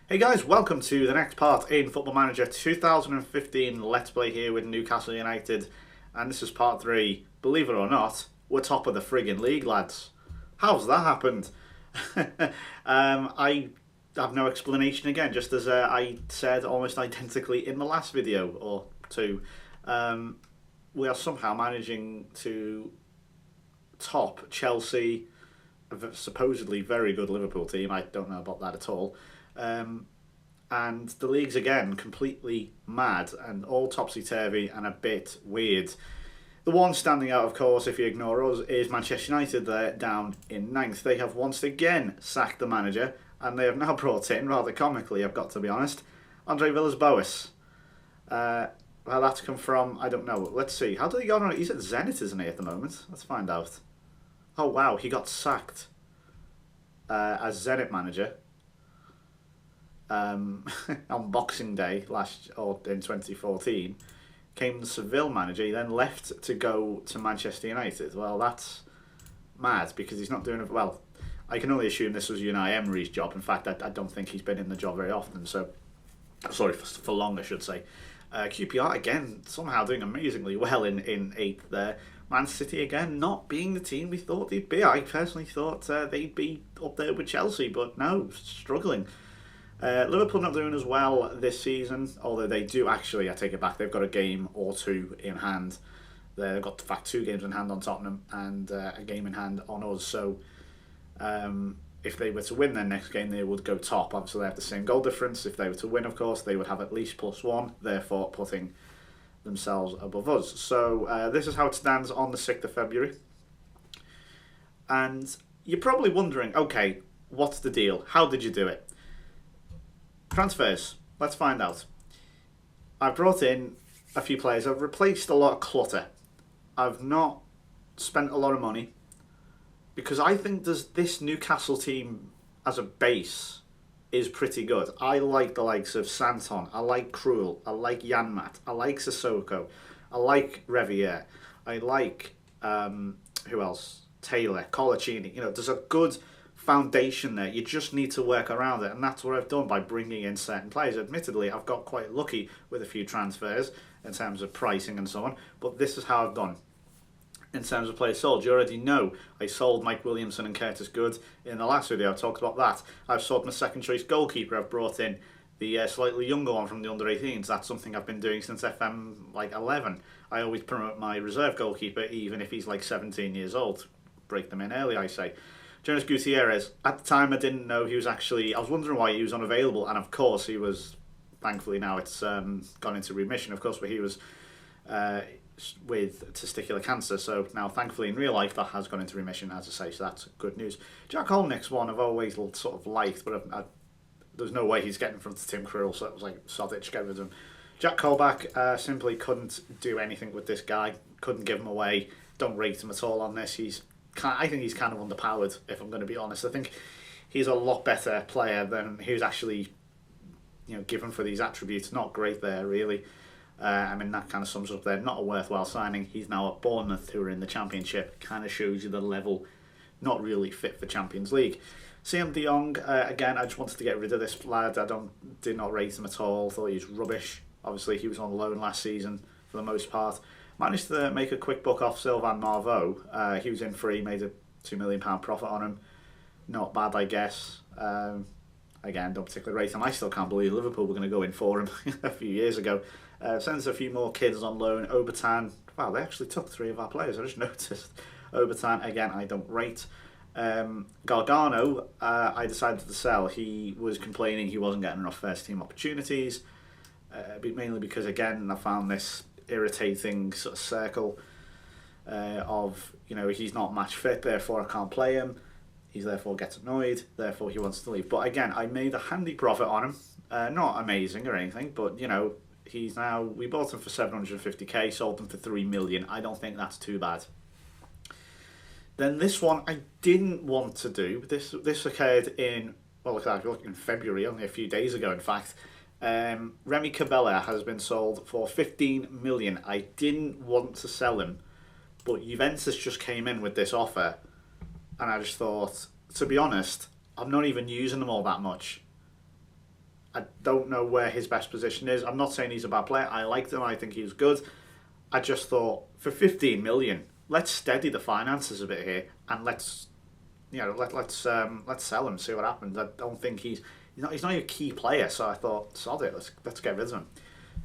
Hey guys, welcome to the next part in Football Manager 2015 Let's Play here with Newcastle United. And this is part 3. Believe it or not, we're top of the friggin' league, lads. How's that happened? I have no explanation again, just as I said almost identically in the last video or two. We are somehow managing to top Chelsea, a supposedly very good Liverpool team. I don't know about that at all. And the league's again completely mad and all topsy-turvy and a bit weird. The one standing out, of course, if you ignore us, is Manchester United. They're down in ninth. They have once again sacked the manager, and they have now brought in, rather comically, I've got to be honest, Andre Villas-Boas. How that's come from, I don't know. Let's see. How did he go on? He's at Zenit, isn't he, at the moment? Let's find out. Oh, wow, he got sacked as Zenit manager. On Boxing Day in 2014, came the Seville manager. He then left to go to Manchester United. Well, that's mad because he's not doing it well. I can only assume this was Unai Emery's job. In fact, I don't think he's been in the job very often. So, sorry, for long, I should say. QPR again somehow doing amazingly well in eighth there. Man City again not being the team we thought they'd be. I personally thought they'd be up there with Chelsea, but no, struggling. Liverpool not doing as well this season, although they do actually, I take it back, they've got a game or two in hand. They've got, in fact, 2 games in hand on Tottenham and a game in hand on us. So if they were to win their next game, they would go top. Obviously, they have the same goal difference. If they were to win, of course, they would have at least +1, therefore putting themselves above us. So this is how it stands on the 6th of February. And you're probably wondering, okay, what's the deal? How did you do it? Transfers. Let's find out. I've brought in a few players. I've replaced a lot of clutter. I've not spent a lot of money because I think this Newcastle team as a base is pretty good. I like the likes of Santon. I like Krul. I like Janmat. I like Sissoko. I like Revier. I like who else? Taylor, Colaccini. You know, there's a good foundation there. You just need to work around it, and that's what I've done by bringing in certain players. Admittedly, I've got quite lucky with a few transfers in terms of pricing and so on, but this is how I've done. In terms of players sold, you already know I sold Mike Williamson and Curtis Good in the last video. I talked about that. I've sold my second choice goalkeeper. I've brought in the slightly younger one from the under 18s. That's something I've been doing since FM 11. I always promote my reserve goalkeeper even if he's like 17 years old. Break them in early, I say. Jonas Gutierrez, at the time I didn't know he was actually, I was wondering why he was unavailable, and of course he was, thankfully now it's gone into remission, of course, but he was with testicular cancer, so now thankfully in real life that has gone into remission, as I say, so that's good news. Jack Holnick's one I've always sort of liked, but there's no way he's getting in front of Tim Krul, so it was like, sod it, just get rid of him. Jack Colback, simply couldn't do anything with this guy, couldn't give him away, don't rate him at all on this. I think he's kind of underpowered, if I'm going to be honest. I think he's a lot better player than he was actually, given for these attributes. Not great there, really. I mean, that kind of sums up there. Not a worthwhile signing. He's now at Bournemouth, who are in the Championship. Kind of shows you the level, not really fit for Champions League. Siam De Jong, again, I just wanted to get rid of this lad. Did not rate him at all. Thought he was rubbish. Obviously, he was on loan last season for the most part. Managed to make a quick buck off Sylvain Marveau. He was in free, made a £2 million profit on him. Not bad, I guess. Again, don't particularly rate him. I still can't believe Liverpool were going to go in for him a few years ago. Sends a few more kids on loan. Obertan, wow, they actually took 3 of our players. I just noticed. Obertan, again, I don't rate. Gargano, I decided to sell. He was complaining he wasn't getting enough first team opportunities. Mainly because, again, I found this irritating sort of circle of, he's not match fit, therefore I can't play him. He therefore gets annoyed, therefore he wants to leave. But again, I made a handy profit on him. Not amazing or anything, but we bought him for 750k, sold him for 3 million. I don't think that's too bad. Then this one I didn't want to do. This occurred in February, only a few days ago, in fact. Remy Cabella has been sold for 15 million. I didn't want to sell him, but Juventus just came in with this offer, and I just thought, to be honest, I'm not even using them all that much. I don't know where his best position is. I'm not saying he's a bad player. I liked him. I think he was good. I just thought for 15 million, let's steady the finances a bit here and let's sell him, see what happens. I don't think he's not a key player, so I thought, sod it, let's get rid of him.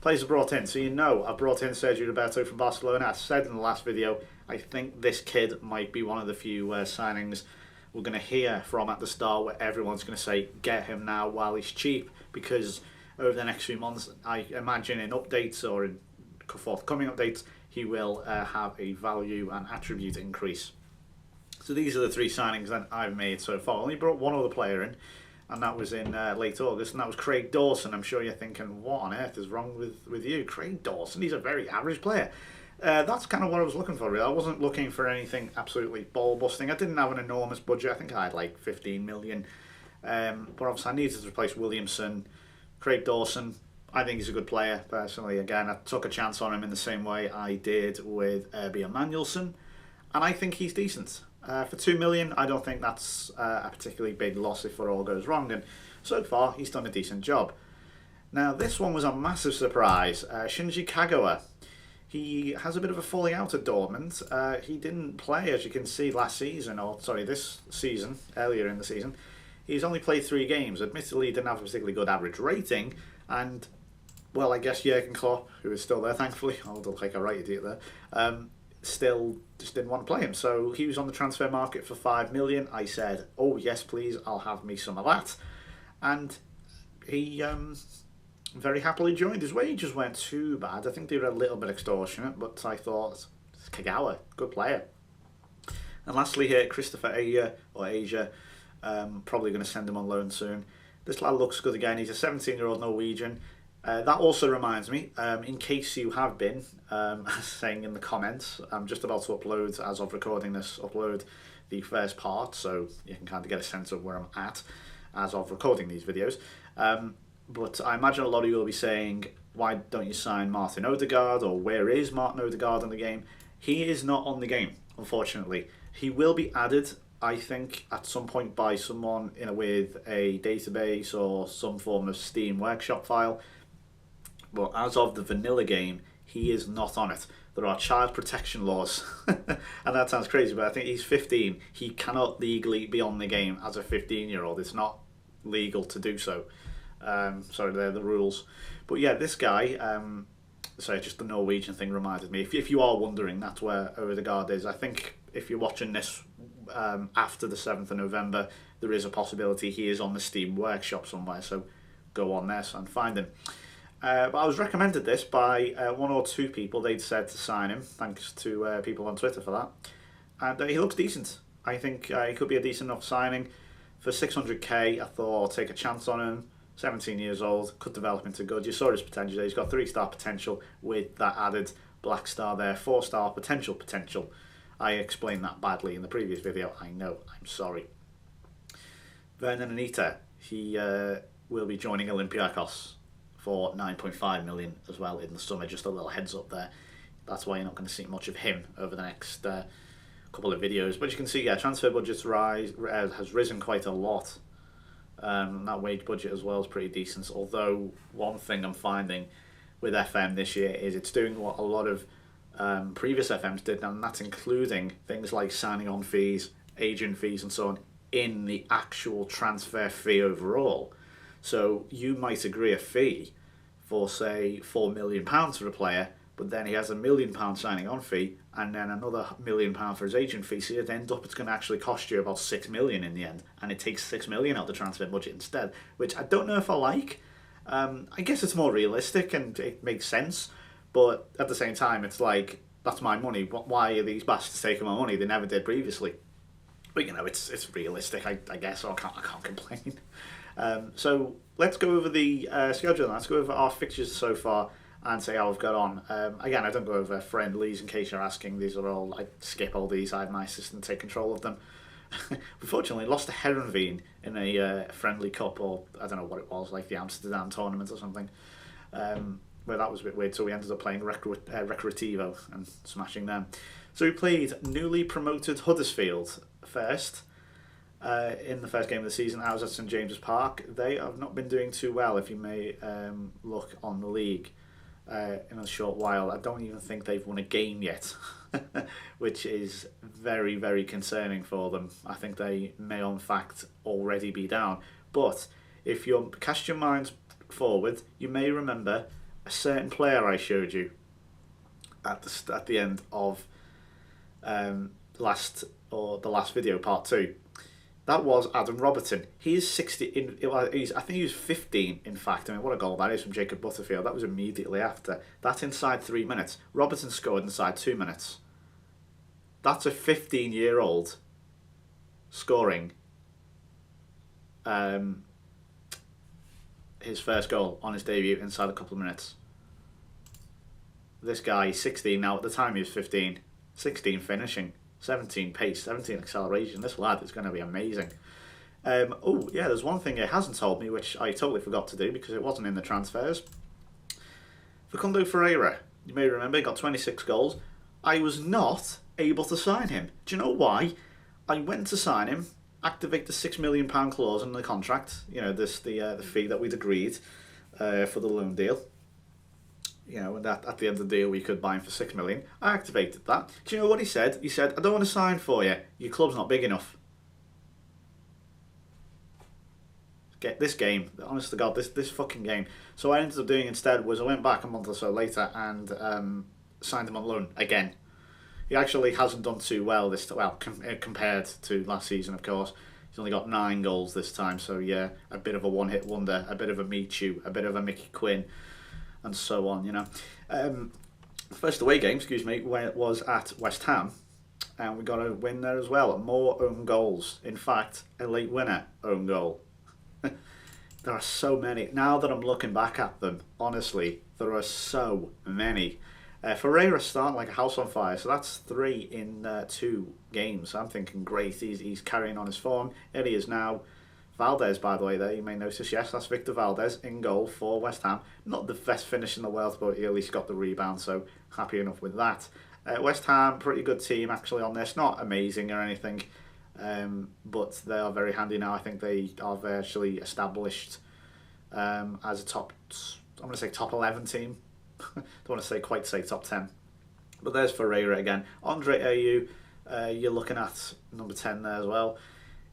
Players are brought in, so I brought in Sergio Roberto from Barcelona. I said in the last video, I think this kid might be one of the few signings we're going to hear from at the start where everyone's going to say, get him now while he's cheap, because over the next few months, I imagine in updates or in forthcoming updates, he will have a value and attribute increase. So these are the 3 signings that I've made so far. I only brought one other player in, and that was in late August, and that was Craig Dawson. I'm sure you're thinking, what on earth is wrong with you? Craig Dawson, he's a very average player. That's kind of what I was looking for, really. I wasn't looking for anything absolutely ball-busting. I didn't have an enormous budget. I think I had like 15 million. But obviously I needed to replace Williamson. Craig Dawson, I think he's a good player, personally. Again, I took a chance on him in the same way I did with Erby Emmanuelson, and I think he's decent. For 2 million, I don't think that's a particularly big loss if it all goes wrong, and so far he's done a decent job. Now this one was a massive surprise. Shinji Kagawa, he has a bit of a falling out at Dortmund. He didn't play, as you can see, this season, earlier in the season. He's only played 3 games. Admittedly, he didn't have a particularly good average rating, and well, I guess Jurgen Klopp, who is still there thankfully, I look like a right idiot there, still just didn't want to play him. So he was on the transfer market for 5 million. I said, oh yes please, I'll have me some of that, and he very happily joined. His wages weren't too bad. I think they were a little bit extortionate, but I thought, Kagawa, good player. And lastly here, Christopher Asia, probably going to send him on loan soon. This lad looks good again. He's a 17-year-old Norwegian. That also reminds me, in case you have been saying in the comments, I'm just about to upload, as of recording this, the first part, so you can kind of get a sense of where I'm at as of recording these videos. But I imagine a lot of you will be saying, why don't you sign Martin Odegaard, or where is Martin Odegaard in the game? He is not on the game, unfortunately. He will be added, I think, at some point by someone with a database or some form of Steam workshop file. But as of the vanilla game, he is not on it. There are child protection laws, and that sounds crazy, but I think he's 15. He cannot legally be on the game as a 15-year-old. It's not legal to do so. Sorry, they're the rules. But yeah, this guy, sorry, just the Norwegian thing reminded me. If you are wondering, that's where Odegaard is. I think if you're watching this after the 7th of November, there is a possibility he is on the Steam workshop somewhere, so go on there and find him. But I was recommended this by 1 or 2 people. They'd said to sign him, thanks to people on Twitter for that. And he looks decent. I think he could be a decent enough signing. For 600k, I thought I'll take a chance on him. 17 years old, could develop into good. You saw his potential. He's got 3-star potential with that added black star there. 4-star potential. I explained that badly in the previous video. I know, I'm sorry. Vernon Anita, he will be joining Olympiacos for 9.5 million as well in the summer. Just a little heads up there. That's why you're not going to see much of him over the next couple of videos. But you can see, yeah, transfer budgets has risen quite a lot. That wage budget as well is pretty decent. Although one thing I'm finding with FM this year is it's doing what a lot of previous FMs did, and that's including things like signing on fees, agent fees and so on in the actual transfer fee overall. So you might agree a fee for, say, £4 million for a player, but then he has a £1 million signing on fee and then another £1 million for his agent fee. So you'd end up, it's going to actually cost you about 6 million in the end, and it takes 6 million out of the transfer budget instead, which I don't know if I like. I guess it's more realistic and it makes sense, but at the same time, it's like, that's my money. Why are these bastards taking my money? They never did previously. But it's realistic, I guess, so I can't complain. So let's go over the schedule. Let's go over our fixtures so far and see how we've got on. Again, I don't go over friendlies in case you're asking. These are all, I skip all these. I had my assistant take control of them. Unfortunately, lost to Herenveen in a friendly cup, or I don't know what it was, like the Amsterdam tournament or something. Where that was a bit weird, so we ended up playing Recreativo and smashing them. So we played newly promoted Huddersfield first. in the first game of the season. I was at St James's Park. They have not been doing too well, if you may look on the league in a short while. I don't even think they've won a game yet, which is very, very concerning for them. I think they may, in fact, already be down. But if you cast your minds forward, you may remember a certain player I showed you at the end of the last video, part 2. That was Adam Robertson. He's 60. I think he was 15. In fact, I mean, what a goal that is from Jacob Butterfield. That was immediately after. That's inside 3 minutes. Robertson scored inside 2 minutes. That's a 15-year-old scoring his first goal on his debut inside a couple of minutes. This guy is 16 now. At the time, he was 15. 16 finishing. 17 pace, 17 acceleration. This lad is going to be amazing. Oh, yeah, there's one thing it hasn't told me, which I totally forgot to do because it wasn't in the transfers. Facundo Ferreira, you may remember, he got 26 goals. I was not able to sign him. Do you know why? I went to sign him, activate the £6 million clause in the contract, you know, the fee that we'd agreed for the loan deal. You know, and at the end of the deal we could buy him for $6 million. I activated that. Do you know what he said? He said, I don't want to sign for you. Your club's not big enough. Get this game. Honest to God, this fucking game. So what I ended up doing instead was I went back a month or so later and signed him on loan again. He actually hasn't done too well compared to last season, of course. He's only got 9 goals this time. So yeah, a bit of a one-hit wonder, a bit of a Michu, a bit of a Mickey Quinn, and so on, you know. First away game, where it was at West Ham, and we got a win there as well. More own goals. In fact, a late winner own goal. There are so many. Now that I'm looking back at them, honestly, there are so many. Ferreira starting like a house on fire, so that's 3 in 2 games. I'm thinking great, he's carrying on his form. There he is now. Valdez, by the way, there, you may notice, yes, that's Victor Valdez in goal for West Ham. Not the best finish in the world, but he at least got the rebound, so happy enough with that. West Ham, pretty good team actually on this. Not amazing or anything, but they are very handy now. I think they are virtually established as a top 11 team. Don't want to say top 10. But there's Ferreira again. Andre Ayew, you're looking at number 10 there as well.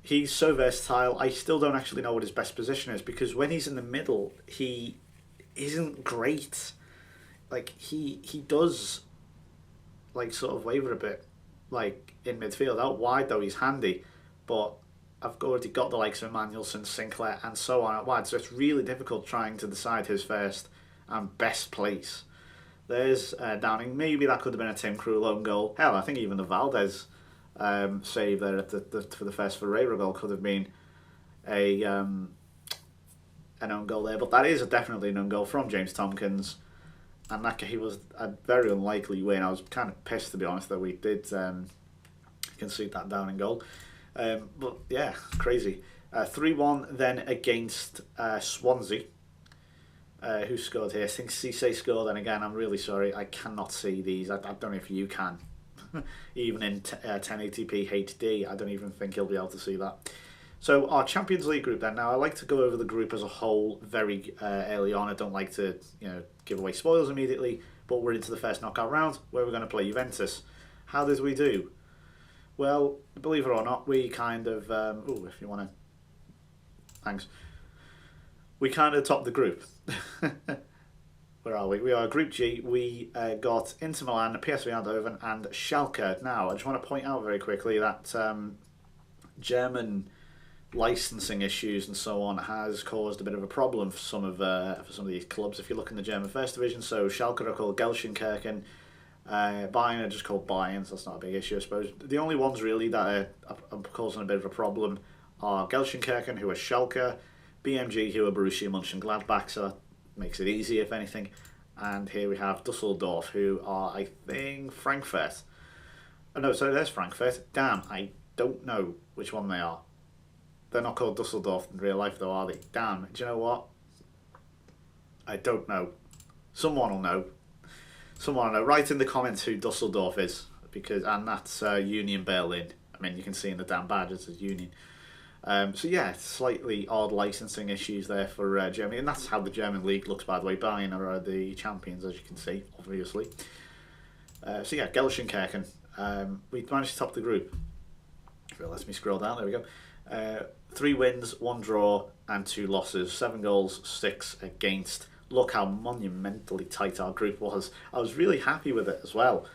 He's so versatile. I still don't actually know what his best position is, because when he's in the middle, he isn't great. Like, he does, like, sort of waver a bit, like, in midfield. Out wide, though, he's handy. But I've already got the likes of Emmanuelson, Sinclair, and so on out wide. So it's really difficult trying to decide his first and best place. There's Downing. Maybe that could have been a Tim Krul own goal. Hell, I think even the Valdez save there at for the first Ferreira goal could have been an own goal there, but that is definitely an own goal from James Tompkins, and that he was a very unlikely win. I was kind of pissed, to be honest, that we did concede that Downing goal, but yeah, crazy. 3-1 then against Swansea. Who scored here? I think Cisse scored, and again, I'm really sorry, I cannot see these. I don't know if you can. Even in 1080p HD, I don't even think he'll be able to see that. So our Champions League group then. Now I like to go over the group as a whole very early on. I don't like to give away spoils immediately, but we're into the first knockout round where we're going to play Juventus. How did we do? Well, believe it or not, we kind of if you want to, thanks. We kind of topped the group. Where are we? We are Group G. We got Inter Milan, PSV Eindhoven, and Schalke. Now, I just want to point out very quickly that German licensing issues and so on has caused a bit of a problem for some of these clubs. If you look in the German First Division, so Schalke are called Gelsenkirchen, Bayern are just called Bayern, so that's not a big issue, I suppose. The only ones really that are causing a bit of a problem are Gelsenkirchen, who are Schalke, BMG, who are Borussia Mönchengladbach, so that makes it easy, if anything. And here we have Dusseldorf, who are, I think, Frankfurt. Oh no, so there's Frankfurt. Damn, I don't know which one they are. They're not called Dusseldorf in real life, though, are they? Damn, do you know what? I don't know. Someone will know. Someone will know. Write in the comments who Dusseldorf is, and that's Union Berlin. I mean, you can see in the damn badge it says Union. So yeah, slightly odd licensing issues there for Germany, and that's how the German league looks, by the way. Bayern are the champions, as you can see, obviously. So yeah, Gelsenkirchen. We managed to top the group. If it lets me scroll down, there we go. 3 wins, 1 draw, and 2 losses. 7 goals, 6 against. Look how monumentally tight our group was. I was really happy with it as well,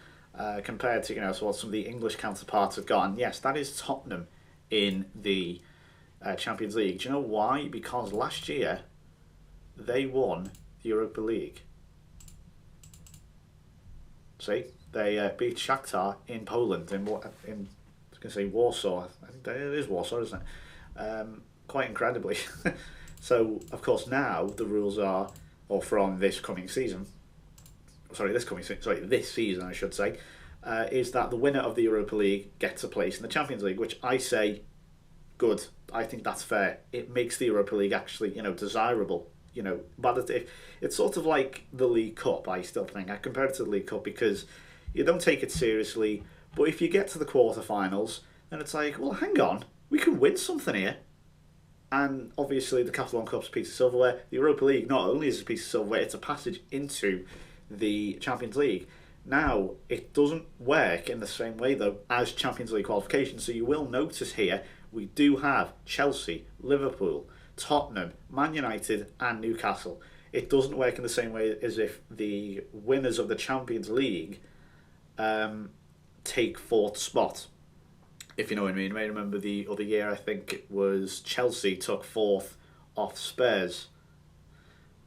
compared to what some of the English counterparts have got. And yes, that is Tottenham in the Champions League. Do you know why? Because last year they won the Europa League. See, they beat Shakhtar in Poland I was going to say Warsaw. I think it is Warsaw, isn't it? Quite incredibly. So of course now the rules are, or from this season, I should say, is that the winner of the Europa League gets a place in the Champions League, which I say good. I think that's fair. It makes the Europa League actually, desirable. But it's sort of like the League Cup. I still think I compare it to the League Cup because you don't take it seriously. But if you get to the quarterfinals, then it's like, well, hang on, we can win something here. And obviously, the Catalan Cup's a piece of silverware. The Europa League not only is a piece of silverware, it's a passage into the Champions League. Now, it doesn't work in the same way, though, as Champions League qualification. So you will notice here, we do have Chelsea, Liverpool, Tottenham, Man United and Newcastle. It doesn't work in the same way as if the winners of the Champions League take 4th spot. If you know what I mean. You may remember the other year, I think it was Chelsea took 4th off Spurs,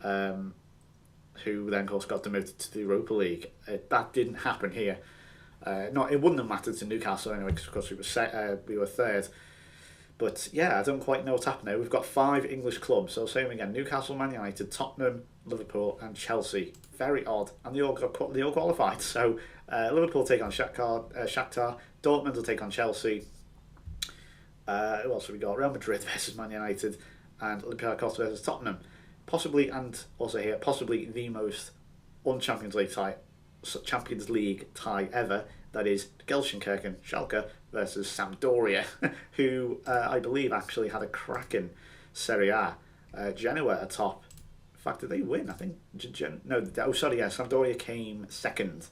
who then of course got demoted to the Europa League. That didn't happen here. It wouldn't have mattered to Newcastle anyway, because of course we were 3rd. But yeah, I don't quite know what's happened there. We've got 5 English clubs. So same again: Newcastle, Man United, Tottenham, Liverpool, and Chelsea. Very odd, and they all qualified. So Liverpool take on Shakhtar. Dortmund will take on Chelsea. Who else have we got? Real Madrid versus Man United, and Olympiacos versus Tottenham. Possibly, and also here, possibly the most un-Champions League tie ever. That is Gelsenkirchen, Schalke versus Sampdoria, who I believe actually had a cracking Serie A. Genoa atop. In fact, did they win? I think Sampdoria came 2nd,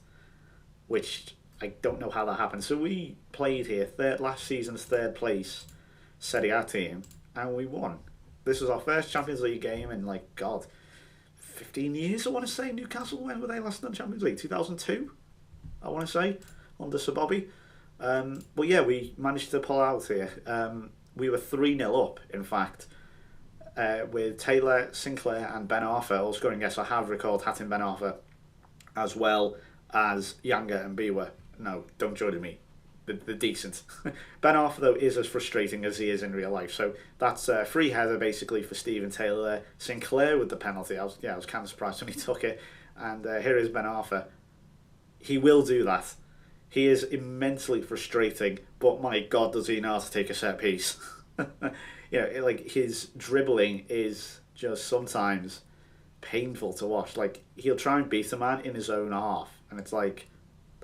which I don't know how that happened. So we played here, last season's 3rd place Serie A team, and we won. This was our first Champions League game in 15 years, I want to say. Newcastle, when were they last in the Champions League? 2002, I want to say, under Sir Bobby. But yeah, we managed to pull out here. We were 3-0 up, in fact, with Taylor, Sinclair and Ben Arthur all scoring. Yes, I have recalled Hatem Ben Arthur, as well as Younger and Biwa. No, don't join me. The decent. Ben Arthur, though, is as frustrating as he is in real life. So that's a free header, basically, for Stephen Taylor. Sinclair with the penalty. I was kind of surprised when he took it. And here is Ben Arthur. He will do that. He is immensely frustrating, but my God, does he know how to take a set piece. His dribbling is just sometimes painful to watch. He'll try and beat a man in his own half, and it's like,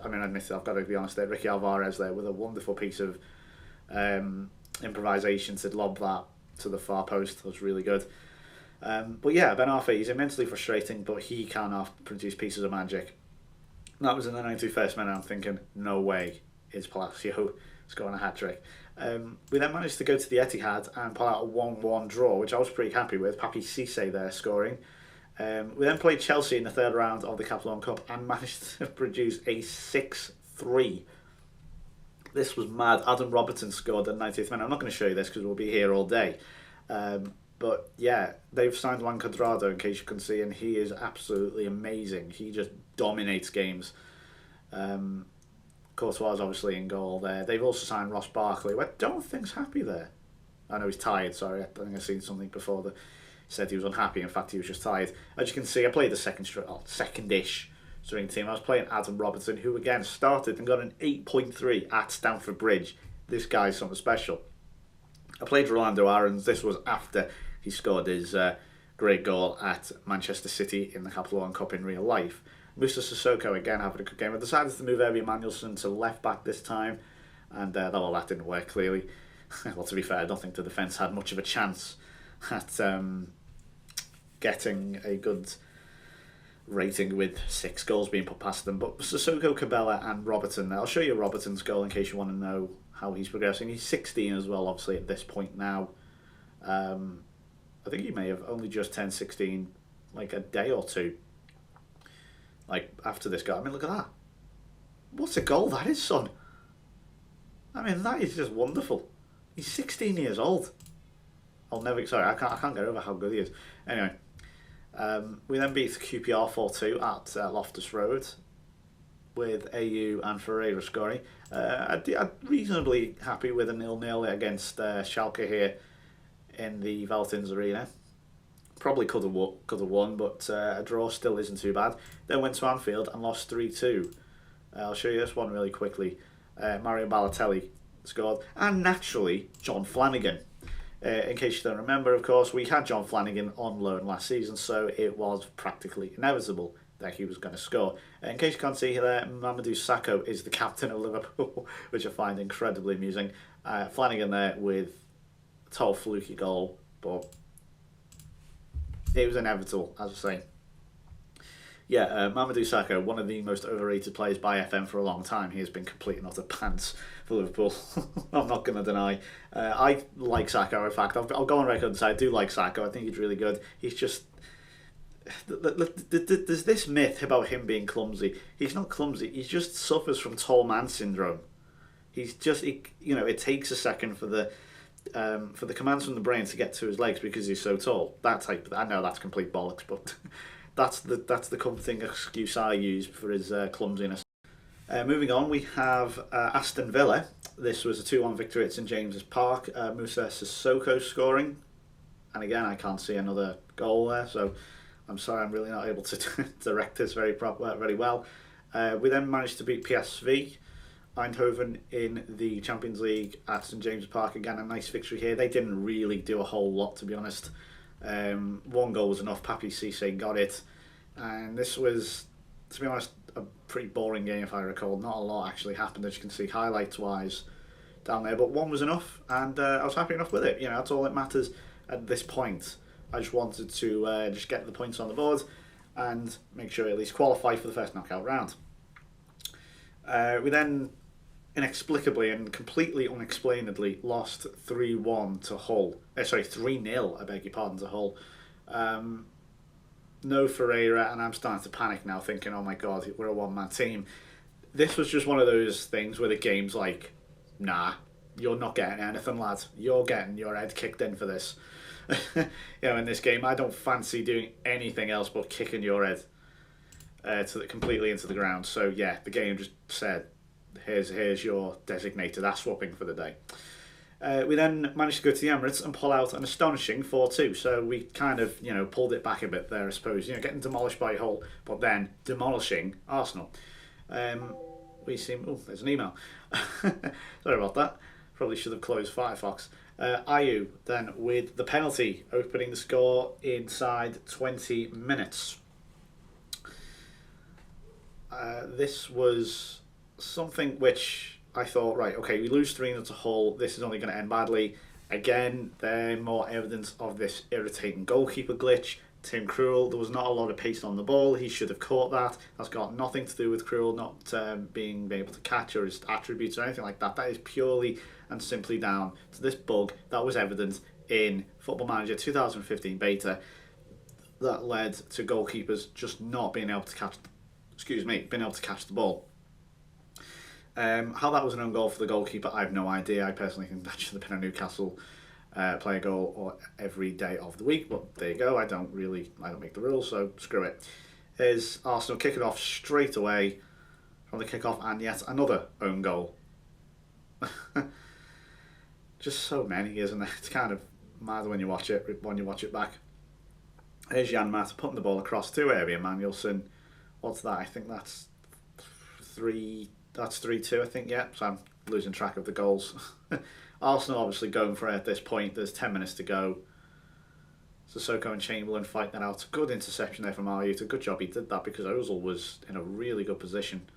I admit it, I've got to be honest there, Ricky Alvarez there with a wonderful piece of improvisation to lob that to the far post. That was really good. But yeah, Ben Arthur, he's immensely frustrating, but he can produce pieces of magic. That was in the 91st minute. I'm thinking, no way is Palacio scoring a hat-trick. We then managed to go to the Etihad and pull out a 1-1 draw, which I was pretty happy with. Papi Cisse there scoring. We then played Chelsea in the 3rd round of the Catalan Cup and managed to produce a 6-3. This was mad. Adam Robertson scored at the 90th minute. I'm not going to show you this because we'll be here all day. But yeah, they've signed Juan Cuadrado, in case you can see, and he is absolutely amazing. He just dominates games. Courtois obviously in goal there. They've also signed Ross Barkley, who I don't think's happy there. I know he's tired, sorry. I think I've seen something before that said he was unhappy. In fact, he was just tired. As you can see, I played the second-ish string team. I was playing Adam Robertson, who again started and got an 8.3 at Stamford Bridge. This guy's something special. I played Rolando Aarons. This was after he scored his great goal at Manchester City in the Catalan Cup in real life. Musa Sissoko again having a good game. I decided to move Evan Manuelson to left back this time, and that didn't work clearly. Well, to be fair, I don't think the defence had much of a chance at getting a good rating with 6 goals being put past them. But Sissoko, Cabela and Robertson. I'll show you Robertson's goal in case you want to know how he's progressing. He's 16 as well, obviously, at this point now. I think he may have only just turned 16 like a day or two like after this goal. I mean, look at that. What a goal that is, son. I mean, that is just wonderful. He's 16 years old. I can't get over how good he is. Anyway, we then beat QPR 4-2 at Loftus Road with AU and Ferreira scoring. I'm reasonably happy with a 0-0 against Schalke here in the Veltins Arena. Probably could have won, but a draw still isn't too bad. Then went to Anfield and lost 3-2. I'll show you this one really quickly. Mario Balotelli scored, and naturally John Flanagan. In case you don't remember, of course, we had John Flanagan on loan last season, so it was practically inevitable that he was going to score. In case you can't see there, Mamadou Sakho is the captain of Liverpool, which I find incredibly amusing. Flanagan there with a total fluky goal, but it was inevitable, as I say. Yeah, Mamadou Sakho, one of the most overrated players by FM for a long time. He has been complete and utter pants for Liverpool. I'm not going to deny. I like Sakho, in fact. I'll go on record and say I do like Sakho. I think he's really good. He's just... There's this myth about him being clumsy. He's not clumsy. He just suffers from tall man syndrome. He's just... it takes a second for the commands from the brain to get to his legs because he's so tall. That type... I know that's complete bollocks, but... That's the comforting excuse I use for his clumsiness. Moving on, we have Aston Villa. This was a 2-1 victory at St James's Park. Moussa Sissoko scoring. And again, I can't see another goal there, so I'm sorry I'm really not able to direct this very well. We then managed to beat PSV Eindhoven in the Champions League at St James's Park. Again, a nice victory here. They didn't really do a whole lot, to be honest. 1 goal was enough. Papi Cisse got it, and this was, to be honest, a pretty boring game if I recall. Not a lot actually happened, as you can see highlights wise down there, but 1 was enough, and I was happy enough with it. That's all that matters at this point. I just wanted to just get the points on the board and make sure I at least qualify for the first knockout round. We then inexplicably and completely unexplainedly lost 3-1 to Hull. 3-0, I beg your pardon, to Hull. No Ferreira, and I'm starting to panic now, thinking, oh my god, we're a one-man team. This was just one of those things where the game's like, nah, you're not getting anything, lad. You're getting your head kicked in for this. In this game, I don't fancy doing anything else but kicking your head completely into the ground. So yeah, the game just said, here's your designated ass whooping for the day. We then managed to go to the Emirates and pull out an astonishing 4-2. So we kind of, pulled it back a bit there, I suppose. Getting demolished by Hull, but then demolishing Arsenal. There's an email. Sorry about that. Probably should have closed Firefox. Ayew then with the penalty, opening the score inside 20 minutes. This was something which I thought, right, okay, we lose 3-0 to Hull, this is only going to end badly. Again, there more evidence of this irritating goalkeeper glitch. Tim Krul, there was not a lot of pace on the ball, he should have caught that. That's got nothing to do with Krul not being able to catch or his attributes or anything like that. That is purely and simply down to this bug that was evident in Football Manager 2015 beta that led to goalkeepers just not being able to catch the ball. How that was an own goal for the goalkeeper, I have no idea. I personally think that should have been a Newcastle player goal or every day of the week, but there you go. I don't make the rules, so screw it. Here's Arsenal kicking off straight away from the kickoff, and yet another own goal. Just so many, isn't it? It's kind of mad when you watch it back. Here's Jan Matt putting the ball across to Area Manuelson. What's that? I think that's 3. That's 3-2, I think, yeah. So I'm losing track of the goals. Arsenal obviously going for it at this point. There's 10 minutes to go. Sissoko and Chamberlain fight that out. Good interception there from Ayew. It's a good job he did that because Ozil was in a really good position.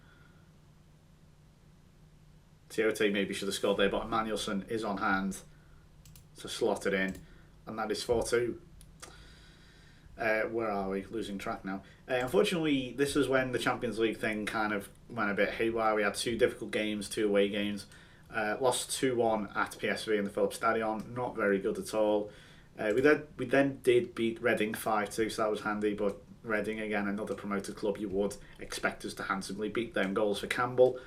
Tiote maybe should have scored there, but Emmanuelson is on hand to slot it in, and that is 4-2. Where are we? Losing track now. Unfortunately, this is when the Champions League thing kind of went a bit haywire. We had 2 difficult games, 2 away games. Lost 2-1 at PSV in the Philips Stadion. Not very good at all. We then did beat Reading 5-2, so that was handy. But Reading, again, another promoted club, you would expect us to handsomely beat them. Goals for Campbell,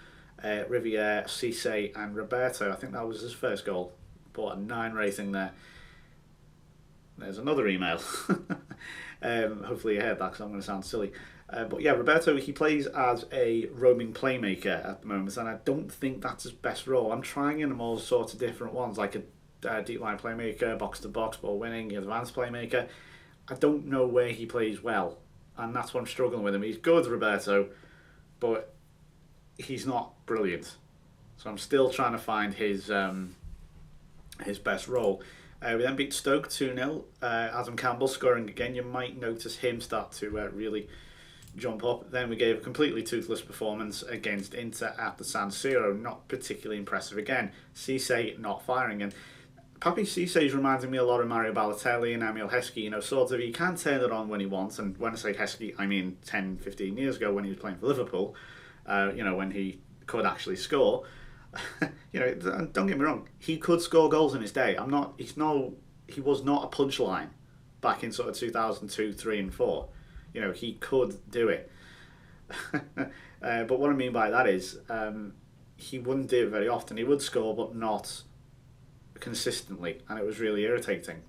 Riviere, Cisse and Roberto. I think that was his first goal. Bought a 9 rating there. There's another email. Hopefully you heard that because I'm going to sound silly. But yeah, Roberto, he plays as a roaming playmaker at the moment, and I don't think that's his best role. I'm trying him all sorts of different ones, like a deep line playmaker, box to box, ball winning, advanced playmaker. I don't know where he plays well, and that's what I'm struggling with him. He's good, Roberto, but he's not brilliant. So I'm still trying to find his best role. We then beat Stoke 2-0. Adam Campbell scoring again. You might notice him start to really jump up. Then we gave a completely toothless performance against Inter at the San Siro. Not particularly impressive again. Cisse not firing. And Papi Cisse is reminding me a lot of Mario Balotelli and Emil Heskey. You know, sort of, he can turn it on when he wants. And when I say Heskey, I mean 10, 15 years ago when he was playing for Liverpool. When he could actually score. Don't get me wrong, he could score goals in his day. He was not a punchline back in sort of 2002, 3 and 4. He could do it. But what I mean by that is he wouldn't do it very often. He would score, but not consistently, and it was really irritating.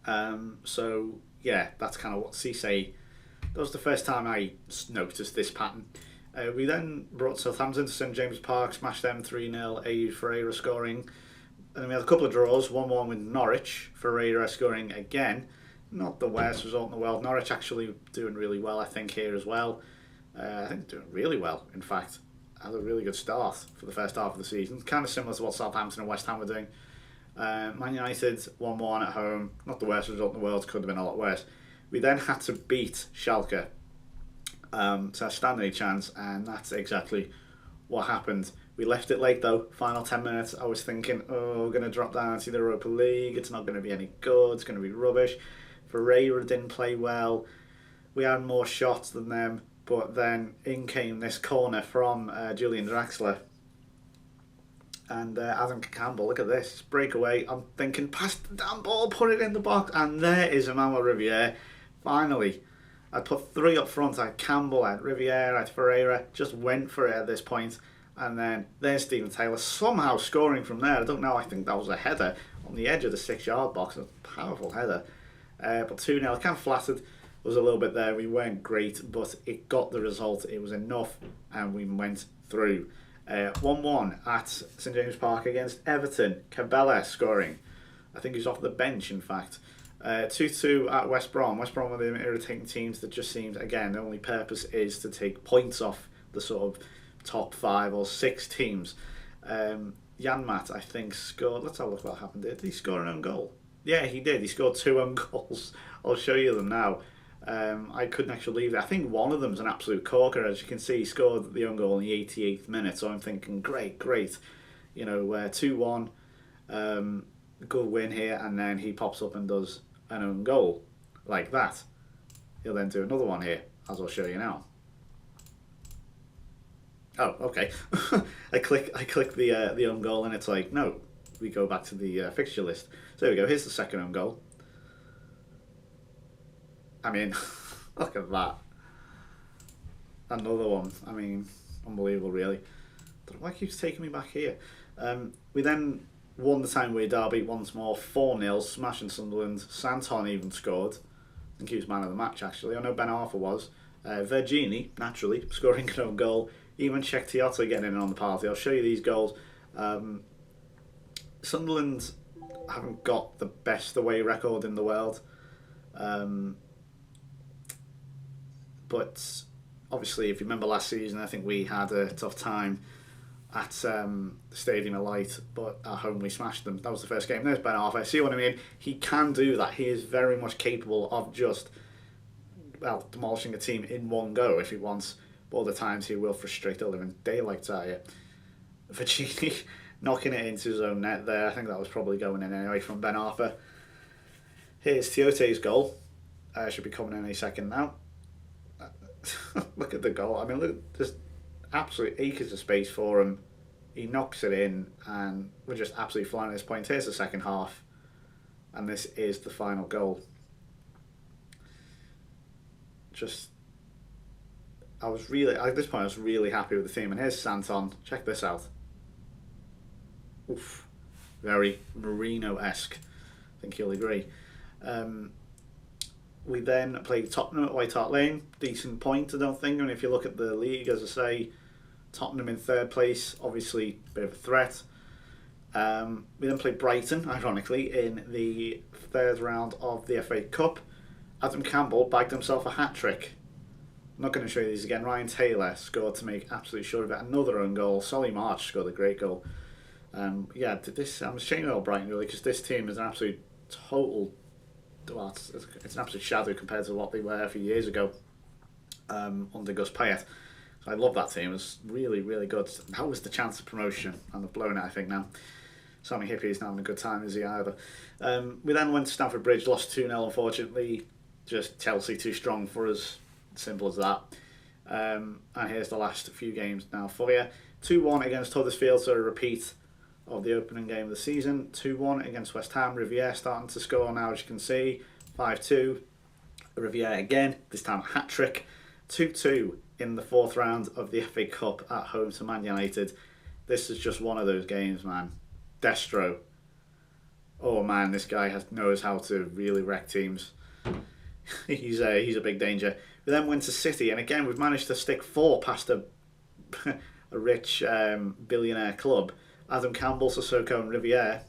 So yeah, that's kind of what Cisse. That was the first time I noticed this pattern. We then brought Southampton to St James Park, smashed them 3-0, Aid Ferreira scoring. And then we had a couple of draws, 1-1 with Norwich, Ferreira scoring again. Not the worst result in the world. Norwich actually doing really well, I think, here as well. I think they're doing really well, in fact. Had a really good start for the first half of the season. Kind of similar to what Southampton and West Ham were doing. Man United, 1-1 at home. Not the worst result in the world, could have been a lot worse. We then had to beat Schalke to stand any chance, and that's exactly what happened. We left it late though, final 10 minutes. I was thinking, we're going to drop down to the Europa League, it's not going to be any good, it's going to be rubbish. Ferreira didn't play well, we had more shots than them, but then in came this corner from Julian Draxler, and Adam Campbell, look at this, breakaway. I'm thinking, pass the damn ball, put it in the box, and there is Emmanuel Riviere, finally. I put 3 up front. I had Campbell, I had Riviere, I had Ferreira. Just went for it at this point. And then there's Stephen Taylor somehow scoring from there. I don't know. I think that was a header on the edge of the 6-yard box. A powerful header. But 2-0. Kind of flattered. Was a little bit there. We weren't great, but it got the result. It was enough, and we went through. 1-1 at St James Park against Everton. Cabela scoring. I think he's off the bench, in fact. 2-2 at West Brom. West Brom are the irritating teams that just seems, again, the only purpose is to take points off the sort of top 5 or 6 teams. Janmat, I think, scored. Let's have a look what happened. Did he score an own goal? Yeah, he did. He scored 2 own goals. I'll show you them now. I couldn't actually believe it. I think one of them's an absolute corker. As you can see, he scored the own goal in the 88th minute. So I'm thinking, great. 2-1. Good win here. And then he pops up and does an own goal like that. He'll then do another one here, as I'll show you now. Oh, okay. I click the own goal, and it's like, no, we go back to the fixture list. So there we go. Here's the second own goal. I mean, look at that. Another one. I mean, unbelievable, really. Why keeps taking me back here? We then won the Tyne-Wear derby once more, 4-0, smashing Sunderland. Santon even scored. I think he was man of the match, actually. I know Ben Arthur was. Vergini, naturally, scoring an own goal. Even Czech Tioto getting in on the party. I'll show you these goals. Sunderland haven't got the best away record in the world. But obviously, if you remember last season, I think we had a tough time at the Stadium of Light, but at home we smashed them. That was the first game. There's Ben Arthur. See what I mean? He can do that. He is very much capable of just, demolishing a team in one go if he wants. But other times he will frustrate the living daylights out of you. Vicini knocking it into his own net there. I think that was probably going in anyway from Ben Arthur. Here's Tiote's goal. Should be coming in any second now. Look at the goal. I mean, look, there's absolute acres of space for him. He knocks it in, and we're just absolutely flying at this point. Here's the second half, and this is the final goal. Just, at this point, I was really happy with the team. And here's Santon. Check this out. Oof, very Mourinho-esque. I think you'll agree. We then played Tottenham at White Hart Lane. Decent point, I don't think. I mean, if you look at the league, as I say, Tottenham in third place, obviously a bit of a threat. We then played Brighton, ironically, in the third round of the FA Cup. Adam Campbell bagged himself a hat-trick. I'm not going to show you these again. Ryan Taylor scored to make absolutely sure of it. Another own goal. Solly March scored a great goal. I'm ashamed of Brighton, really, because this team is an absolute total... Well, it's an absolute shadow compared to what they were a few years ago under Gus Payet. So I love that team. It was really, really good. That was the chance of promotion, and they've blown it, I think, now. Sammy Hippie is not having a good time, is he, either? We then went to Stamford Bridge, lost 2-0, unfortunately. Just Chelsea too strong for us. Simple as that. And here's the last few games now for you. 2-1 against Huddersfield, so a repeat of the opening game of the season. 2-1 against West Ham. Riviere starting to score now, as you can see. 5-2. Riviere again, this time a hat-trick. 2-2 in the fourth round of the FA Cup at home to Man United. This is just one of those games, man. Destro. Oh man, this guy knows how to really wreck teams. He's a big danger. We then went to City, and again we've managed to stick 4 past a rich billionaire club. Adam Campbell, Sissoko and Riviere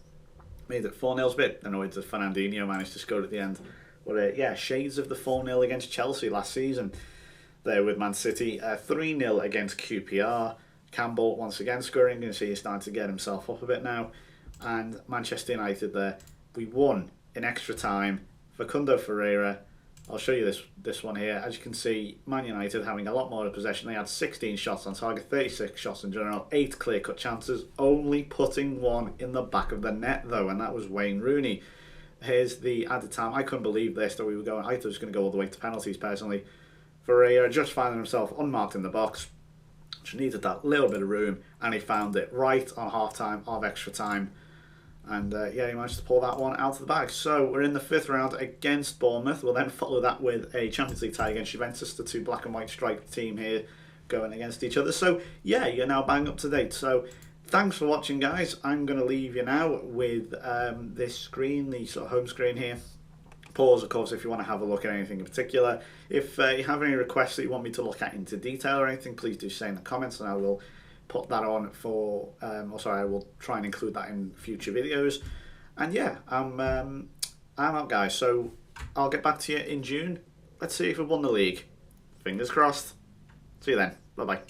made it 4-0. A bit annoyed that Fernandinho managed to score at the end. But shades of the 4-0 against Chelsea last season there with Man City. 3-0 against QPR. Campbell once again scoring. You can see he's starting to get himself up a bit now. And Manchester United there. We won in extra time. Facundo Ferreira. I'll show you this one here. As you can see, Man United having a lot more of possession. They had 16 shots on target, 36 shots in general, 8 clear-cut chances, only putting 1 in the back of the net though, and that was Wayne Rooney. Here's the added time. I couldn't believe this, that we were going. I thought it was going to go all the way to penalties personally. Ferreira just finding himself unmarked in the box, which needed that little bit of room, and he found it right on half-time of extra time. And he managed to pull that one out of the bag. So we're in the 5th round against Bournemouth. We'll then follow that with a Champions League tie against Juventus, the 2 black and white striped team here going against each other. So yeah, you're now bang up to date. So thanks for watching, guys. I'm going to leave you now with this screen, the sort of home screen here. Pause, of course, if you want to have a look at anything in particular. If you have any requests that you want me to look at into detail or anything, please do say in the comments, and I will put that on for, I will try and include that in future videos. And yeah, I'm out, guys. So I'll get back to you in June. Let's see if we won the league. Fingers crossed. See you then. Bye bye.